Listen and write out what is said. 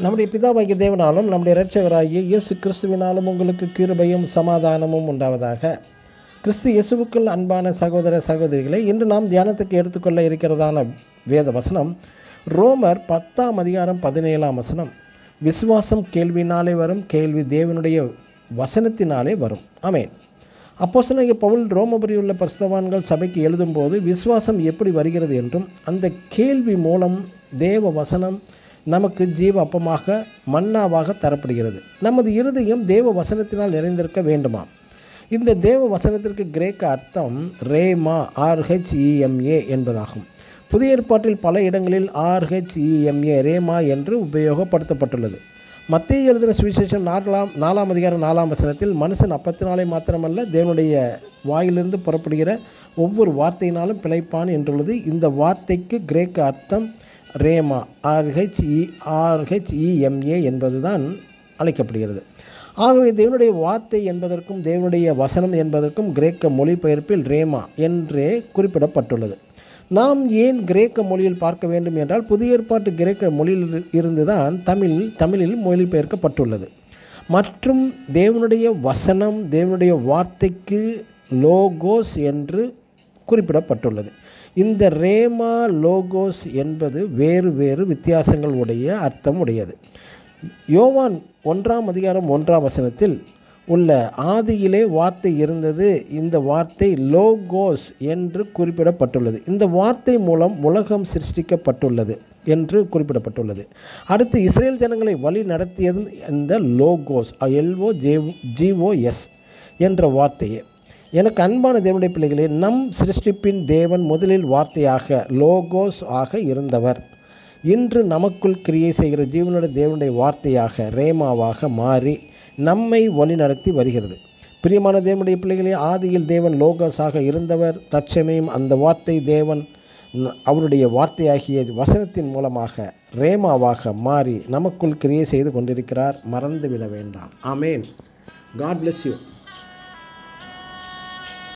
நம்முடைய பிதாவாகிய தேவனாலும் நம்முடைய இரட்சகராகிய இயேசு கிறிஸ்துவினாலும் உங்களுக்கு கிருபையும் சமாதானமும் உண்டாவதாக. கிறிஸ்து இயேசுவுக்குள் அன்பான சகோதர சகோதரிகளை, இன்று நாம் தியானத்துக்கு எடுத்துக்கொள்ள இருக்கிறதான வேத வசனம் ரோமர் 10:17 விசுவாசம் கேள்வினாலே வரும், கேள்வி தேவனுடைய வசனத்தினாலே வரும். ஆமென். அப்போஸ்தலனாகிய பவுல் ரோமபுரியில் உள்ள பரிசுத்தவான்கள் சபைக்கு எழுதும்போது விசுவாசம் எப்படி வருகிறது என்றும், அந்த கேள்வி மூலம் தேவ வசனம் நமக்கு ஜீவ அப்பமாக மன்னாவாக தரப்படுகிறது. நமது இருதயம் தேவ வசனத்தினால் நிறைந்திருக்க வேண்டுமா? இந்த தேவ வசனத்திற்கு கிரேக்க அர்த்தம் ரேமா, RHEMA என்பதாகும். புதிய ஏற்பாட்டில் பல இடங்களில் RHEMA ரேமா என்று உபயோகப்படுத்தப்பட்டுள்ளது. மத்தேயு எழுதின சுவிசேஷம் 4:4 மனுஷன் அப்பத்தினாலே மாத்திரமல்ல தேவனுடைய வாயிலிருந்து புறப்படுகிற ஒவ்வொரு வார்த்தையினாலும் பிழைப்பான் என்றுள்ளது. இந்த வார்த்தைக்கு கிரேக்க அர்த்தம் ரேமா, RHEMA என்பதுதான் அழைக்கப்படுகிறது. ஆகவே தேவனுடைய வார்த்தை என்பதற்கும் தேவனுடைய வசனம் என்பதற்கும் கிரேக்க மொழிபெயர்ப்பில் ரேமா என்றே குறிப்பிடப்பட்டுள்ளது. நாம் ஏன் கிரேக்க மொழியில் பார்க்க வேண்டும் என்றால், புதிய ஏற்பாட்டு கிரேக்க மொழியில் இருந்துதான் தமிழில் மொழிபெயர்க்கப்பட்டுள்ளது. மற்றும் தேவனுடைய வசனம், தேவனுடைய வார்த்தைக்கு லோகோஸ் என்று குறிப்பிடப்பட்டுள்ளது. இந்த ரேமா லோகோஸ் என்பது வேறு வேறு வித்தியாசங்கள் உடைய அர்த்தம் உடையது. யோவான் 1:1 உள்ள ஆதியிலே வார்த்தை இருந்தது, இந்த வார்த்தை லோகோஸ் என்று குறிப்பிடப்பட்டுள்ளது. இந்த வார்த்தை மூலம் உலகம் சிருஷ்டிக்கப்பட்டுள்ளது என்று குறிப்பிடப்பட்டுள்ளது. அடுத்து இஸ்ரேல் ஜனங்களை வழி நடத்தியது இந்த லோகோஸ், LOGOS என்ற வார்த்தையே. எனக்கு அன்பான தேவனுடைய பிள்ளைகளே, நம் சிருஷ்டிப்பின் தேவன் முதலில் வார்த்தையாக லோகோஸ் ஆக இருந்தவர். இன்று நமக்குள் கிரியை செய்கிற ஜீவனுடைய தேவனுடைய வார்த்தையாக ரேமாவாக மாறி நம்மை வழி நடத்தி வருகிறது. பிரியமான தேவனுடைய பிள்ளைகளே, ஆதியில் தேவன் லோகோஸாக இருந்தவர். தற்சமயம் அந்த வார்த்தை தேவன் அவருடைய வார்த்தையாகிய வசனத்தின் மூலமாக ரேமாவாக மாறி நமக்குள் கிரியை செய்து கொண்டிருக்கிறார். மறந்துவிட வேண்டாம். ஆமேன். God bless you.